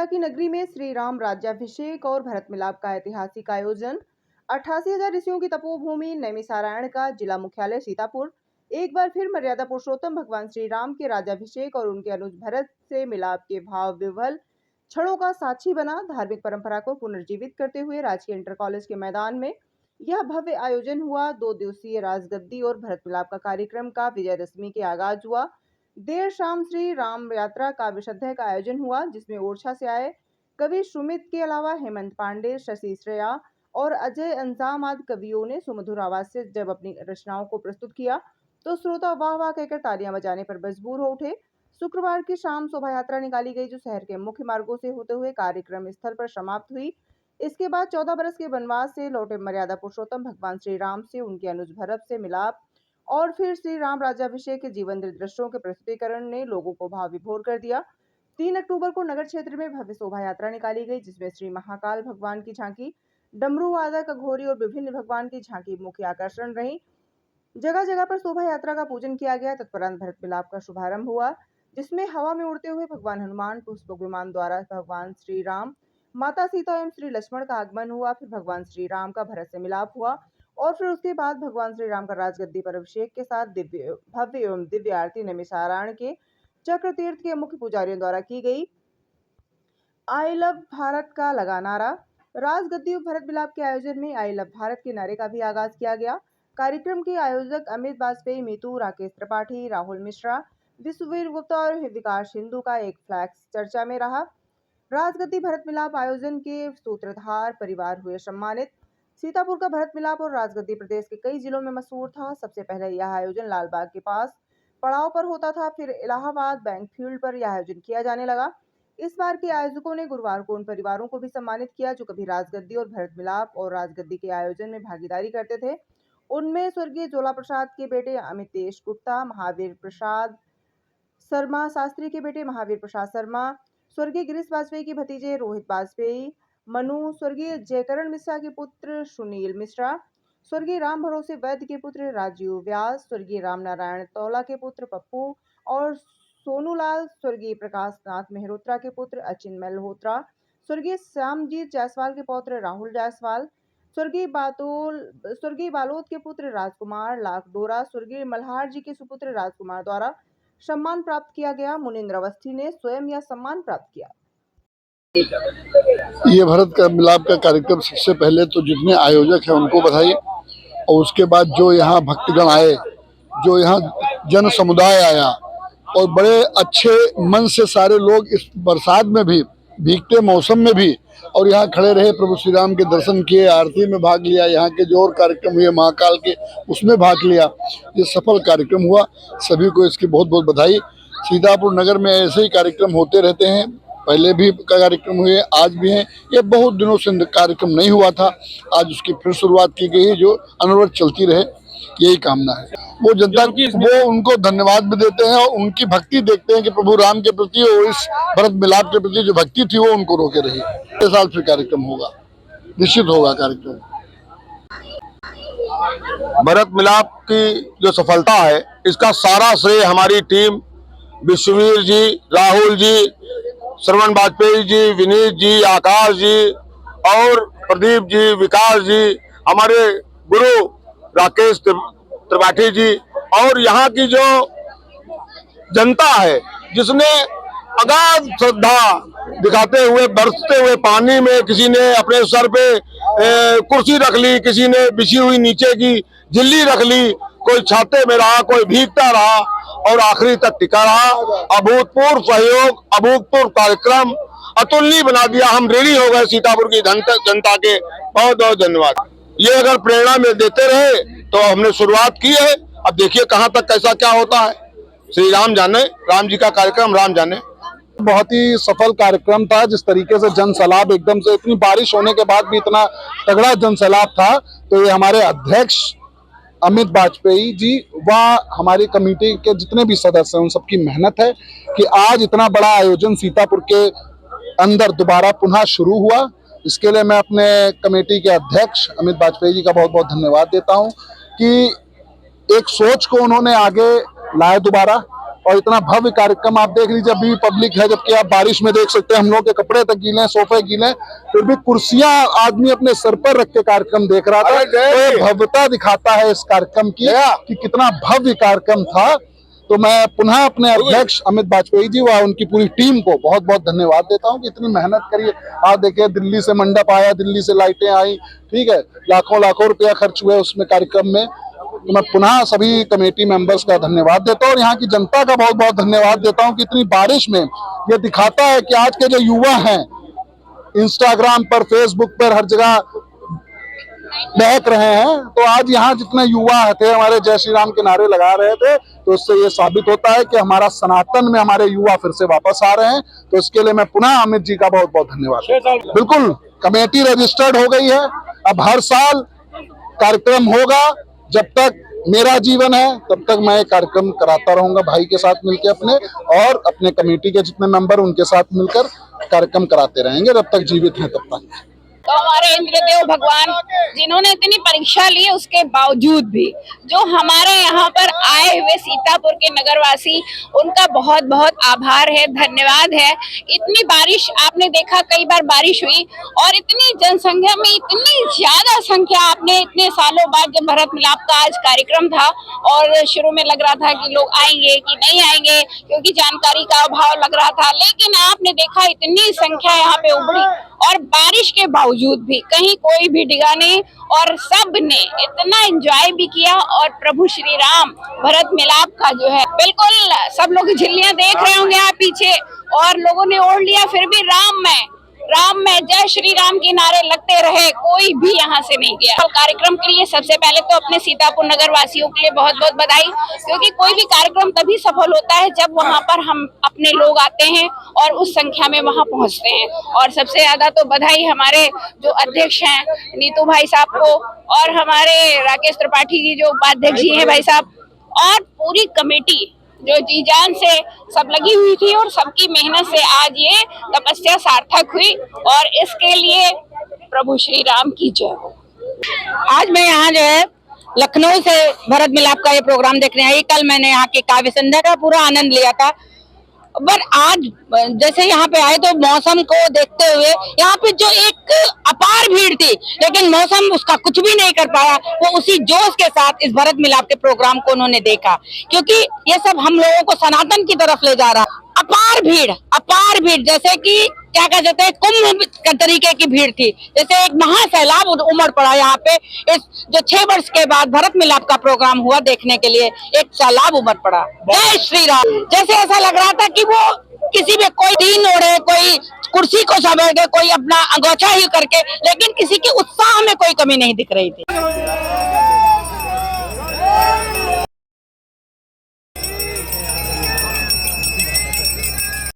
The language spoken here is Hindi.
सीता की नगरी में श्री राम राज्याभिषेक और भरत मिलाप का ऐतिहासिक आयोजन। 88,000 ऋषियों की तपोभूमि नैमिषारण्य का जिला मुख्यालय सीतापुर एक बार फिर मर्यादा पुरुषोत्तम भगवान श्री राम के राज्याभिषेक और उनके अनुज भरत से मिलाप के भाव विह्वल क्षणों का साक्षी बना। धार्मिक परंपरा को पुनर्जीवित करते हुए राजकीय इंटर कॉलेज के मैदान में यह भव्य आयोजन हुआ। 2 दिवसीय राजगद्दी और भरत मिलाप का कार्यक्रम का विजयदशमी के आगाज हुआ। देर शाम श्री राम यात्रा का विशुद्ध का आयोजन हुआ, जिसमें ओरछा से आए कवि सुमित के अलावा हेमंत पांडे, शशि श्रेया और अजय अंजाम आदि कवियों ने सुमधुर आवाज से जब अपनी रचनाओं को प्रस्तुत किया तो श्रोता वाह वाह कहकर तालियां बजाने पर मजबूर हो उठे। शुक्रवार की शाम शोभा यात्रा निकाली गई, जो शहर के मुख्य मार्गों से होते हुए कार्यक्रम स्थल पर समाप्त हुई। इसके बाद 14 बरस के वनवास से लौटे मर्यादा पुरुषोत्तम भगवान श्री राम से उनके अनुज भरत से मिलाप और फिर श्री राम राज्याभिषेक के जीवन दृश्यों के प्रस्तुतिकरण ने लोगों को भाव विभोर कर दिया। 3 अक्टूबर को नगर क्षेत्र में भव्य शोभा यात्रा निकाली गई, जिसमें श्री महाकाल भगवान की झांकी, डमरू वादक, अघोरी और विभिन्न भगवान की झांकी मुख्य आकर्षण रही। जगह जगह पर शोभा यात्रा का पूजन किया गया। तत्परांत भरत मिलाप का शुभारंभ हुआ, जिसमें हवा में उड़ते हुए भगवान हनुमान पुष्पक विमान द्वारा भगवान श्री राम, माता सीता एवं श्री लक्ष्मण का आगमन हुआ। फिर भगवान श्री राम का भरत से मिलाप हुआ और फिर उसके बाद भगवान श्री राम का राजगद्दी पर अभिषेक के साथ भव्य एवं दिव्य आरती नैमिषारण्य के चक्र तीर्थ के मुख्य पुजारियों द्वारा की गई। आई लव भारत का लगा नारा। राजगद्दी और भरत मिलाप के आयोजन में आई लव भारत के नारे का भी आगाज किया गया। कार्यक्रम के आयोजक अमित वाजपेयी, मीतू, राकेश त्रिपाठी, राहुल मिश्रा, विश्ववीर गुप्ता और विकास हिंदू का एक फ्लैक्स चर्चा में रहा। राजगद्दी भरत मिलाप आयोजन के सूत्रधार परिवार हुए सम्मानित। सीतापुर का भरत मिलाप और राजगद्दी प्रदेश के कई जिलों में मशहूर था। सबसे पहले यह आयोजन लालबाग के पास पड़ाव पर होता था, फिर इलाहाबाद बैंक फील्ड पर यह आयोजन किया जाने लगा। इस बार के आयोजकों ने गुरुवार को उन परिवारों को भी सम्मानित किया जो कभी राजगद्दी और भरत मिलाप और राजगद्दी के आयोजन में भागीदारी करते थे। उनमें स्वर्गीय जोला प्रसाद के बेटे अमितेश गुप्ता, महावीर प्रसाद शर्मा शास्त्री के बेटे महावीर प्रसाद शर्मा, स्वर्गीय गिरीश वाजपेयी के भतीजे रोहित वाजपेयी, मनु, स्वर्गीय जयकरण मिश्रा के पुत्र सुनील मिश्रा, स्वर्गीय राम भरोसे वैद्य के पुत्र राजीव व्यास, स्वर्गीय रामनारायण तौला के पुत्र पप्पू और सोनूलाल, स्वर्गीय प्रकाश नाथ मेहरोत्रा के पुत्र अचिन मल्होत्रा, स्वर्गीय श्यामजीत जायसवाल के पौत्र राहुल जायसवाल, स्वर्गीय बालोद के पुत्र राजकुमार लाखडोरा, स्वर्गीय मल्हार जी के सुपुत्र राजकुमार द्वारा सम्मान प्राप्त किया गया। मुनिंद्र अवस्थी ने स्वयं यह सम्मान प्राप्त किया। ये भरत का मिलाप का कार्यक्रम सबसे पहले तो जितने आयोजक हैं उनको बधाई, और उसके बाद जो यहाँ भक्तगण आए, जो यहाँ जन समुदाय आया और बड़े अच्छे मन से सारे लोग इस बरसात में भी, भीगते मौसम में भी और यहाँ खड़े रहे, प्रभु श्री राम के दर्शन किए, आरती में भाग लिया, यहाँ के जो और कार्यक्रम हुए महाकाल के उसमें भाग लिया। ये सफल कार्यक्रम हुआ, सभी को इसकी बहुत बहुत बधाई। सीतापुर नगर में ऐसे ही कार्यक्रम होते रहते हैं, पहले भी कार्यक्रम हुए, आज भी हैं। ये बहुत दिनों से कार्यक्रम नहीं हुआ था, आज उसकी फिर शुरुआत की गई है, जो अनवरत चलती रहे, यही कामना है। वो जनता वो उनको धन्यवाद भी देते हैं और उनकी भक्ति देखते हैं कि प्रभु राम के प्रति और इस भरत मिलाप के प्रति जो भक्ति थी वो उनको रोके रही। अगले साल फिर कार्यक्रम होगा, निश्चित होगा कार्यक्रम। भरत मिलाप की जो सफलता है, इसका सारा श्रेय हमारी टीम, विश्ववीर जी, राहुल जी, श्रवण वाजपेयी जी, विनीत जी, आकाश जी और प्रदीप जी, विकास जी, हमारे गुरु राकेश त्रिपाठी जी और यहाँ की जो जनता है, जिसने अगाध श्रद्धा दिखाते हुए बरसते हुए पानी में, किसी ने अपने सर पे कुर्सी रख ली, किसी ने बिछी हुई नीचे की झिल्ली रख ली, कोई छाते में रहा, कोई भीगता रहा और आखिरी तक टिका रहा। अभूतपूर्व सहयोग, अभूतपूर्व कार्यक्रम अतुलनीय बना दिया। हम ऋणी हो गए सीतापुर की जनता के, बहुत बहुत धन्यवाद। ये अगर प्रेरणा में देते रहे तो हमने शुरुआत की है, अब देखिए कहाँ तक कैसा क्या होता है। श्री राम जाने, राम जी का कार्यक्रम राम जाने। बहुत ही सफल कार्यक्रम था, जिस तरीके से जन सैलाब, एकदम से इतनी बारिश होने के बाद भी इतना तगड़ा जन सैलाब था, तो ये हमारे अध्यक्ष अमित वाजपेयी जी व हमारी कमेटी के जितने भी सदस्य हैं उन सबकी मेहनत है कि आज इतना बड़ा आयोजन सीतापुर के अंदर दोबारा पुनः शुरू हुआ। इसके लिए मैं अपने कमेटी के अध्यक्ष अमित वाजपेयी जी का बहुत बहुत धन्यवाद देता हूं कि एक सोच को उन्होंने आगे लाया दोबारा, और इतना भव्य कार्यक्रम आप देख लीजिए, अभी भी पब्लिक है, जबकि आप बारिश में देख सकते हैं हम लोग के कपड़े तक गीले हैं, सोफे गीले हैं, फिर भी कुर्सियां आदमी अपने सर पर रख के कार्यक्रम देख रहा था। तो ये भव्यता दिखाता है इस कार्यक्रम की कि कितना भव्य कार्यक्रम था। तो मैं पुनः अपने अध्यक्ष अमित बाजपेयी जी व उनकी पूरी टीम को बहुत बहुत धन्यवाद देता हूं कि इतनी मेहनत करी। आप देखिए, दिल्ली से मंडप आया, दिल्ली से लाइटें आई, ठीक है, लाखों लाखों रुपया खर्च हुए उसमें कार्यक्रम में। तो मैं पुनः सभी कमेटी मेंबर्स का धन्यवाद देता हूं और यहाँ की जनता का बहुत बहुत धन्यवाद देता हूं कि इतनी बारिश में ये दिखाता है कि आज के जो युवा हैं इंस्टाग्राम पर, फेसबुक पर, हर जगह बहक रहे हैं। तो आज यहाँ जितने युवा थे हमारे जय श्री राम के नारे लगा रहे थे, तो इससे ये साबित होता है कि हमारा सनातन में हमारे युवा फिर से वापस आ रहे हैं। तो इसके लिए मैं पुनः अमित जी का बहुत बहुत धन्यवाद। बिल्कुल, कमेटी रजिस्टर्ड हो गई है। अब हर साल कार्यक्रम होगा, जब तक मेरा जीवन है तब तक मैं कार्यक्रम कराता रहूंगा भाई के साथ मिलकर अपने, और अपने कमेटी के जितने मेंबर उनके साथ मिलकर कार्यक्रम कराते रहेंगे जब तक जीवित हैं तब तक। तो हमारे इंद्रदेव भगवान जिन्होंने इतनी परीक्षा ली, उसके बावजूद भी जो हमारे यहाँ पर आए हुए सीतापुर के नगरवासी, उनका बहुत बहुत आभार है, धन्यवाद है। इतनी बारिश आपने देखा, कई बार बारिश हुई और इतनी जनसंख्या में इतनी ज्यादा संख्या आपने इतने सालों बाद जब भरत मिलाप का आज कार्यक्रम था, और शुरू में लग रहा था कि लोग आएंगे कि नहीं आएंगे क्योंकि जानकारी का अभाव लग रहा था, लेकिन आपने देखा इतनी संख्या यहाँ पे उमड़ी और बारिश के बावजूद भी कहीं कोई भी डिगा नहीं और सब ने इतना एंजॉय भी किया। और प्रभु श्री राम भरत मिलाप का जो है, बिल्कुल सब लोग झिल्लियां देख रहे होंगे आप पीछे, और लोगों ने ओढ़ लिया, फिर भी राम में जय श्री राम के नारे लगते रहे, कोई भी यहाँ से नहीं गया। कार्यक्रम के लिए सबसे पहले तो अपने सीतापुर नगर वासियों के लिए बहुत बहुत बधाई, क्योंकि कोई भी कार्यक्रम तभी सफल होता है जब वहाँ पर हम अपने लोग आते हैं और उस संख्या में वहाँ पहुँचते हैं। और सबसे ज्यादा तो बधाई हमारे जो अध्यक्ष हैं नीतू भाई साहब को, और हमारे राकेश त्रिपाठी जी जो उपाध्यक्ष जी हैं भाई साहब, और पूरी कमेटी जो जी जान से सब लगी हुई थी और सबकी मेहनत से आज ये तपस्या सार्थक हुई, और इसके लिए प्रभु श्री राम की जय हो। आज मैं यहाँ जो है लखनऊ से भरत मिलाप का ये प्रोग्राम देखने आई। कल मैंने यहाँ के काव्य संध्या का पूरा आनंद लिया था, पर आज जैसे यहाँ पे आए तो मौसम को देखते हुए यहाँ पे जो एक अपार भीड़ थी, लेकिन मौसम उसका कुछ भी नहीं कर पाया। वो उसी जोश के साथ इस भरत मिलाप के प्रोग्राम को उन्होंने देखा, क्योंकि ये सब हम लोगों को सनातन की तरफ ले जा रहा। अपार भीड़ जैसे कि क्या कह सकते हैं, कुंभ का तरीके की भीड़ थी, जैसे एक महासैलाब उमड़ पड़ा यहाँ पे। इस जो 6 वर्ष के बाद भरत मिलाप का प्रोग्राम हुआ, देखने के लिए एक सैलाब उमड़ पड़ा। जय श्री राम। जैसे ऐसा लग रहा था कि वो किसी में कोई दीन ओढ़े, कोई कुर्सी को समझ के, कोई अपना अंगोछा ही करके, लेकिन किसी के उत्साह में कोई कमी नहीं दिख रही थी।